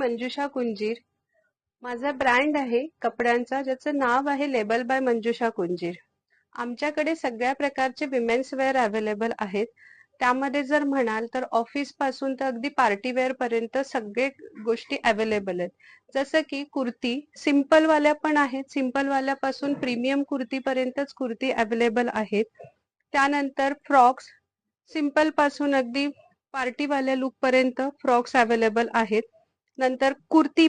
मंजुषा कुंजीर. माझा ब्रँड आहे कपड्यांचा ज्याचं नाव आहे लेबल बाय मंजुषा कुंजीर. आमच्याकडे सगळ्या प्रकारचे विमेन्स वेअर अवेलेबल आहेत. त्यामध्ये जर म्हणाल तर ऑफिस पासून तर अगदी पार्टी वेअर पर्यंत सगळे गोष्टी अवेलेबल आहेत. जसं की कुर्ती सिंपल वाल्या पण आहेत, सिंपल वाल्यापासून प्रीमियम कुर्ती पर्यंतच कुर्ती अवेलेबल आहेत. त्यानंतर फ्रॉक्स सिंपल पासून अगदी पार्टी वाल्या लुक पर्यंत फ्रॉक्स अवेलेबल आहेत. नंतर कुर्ती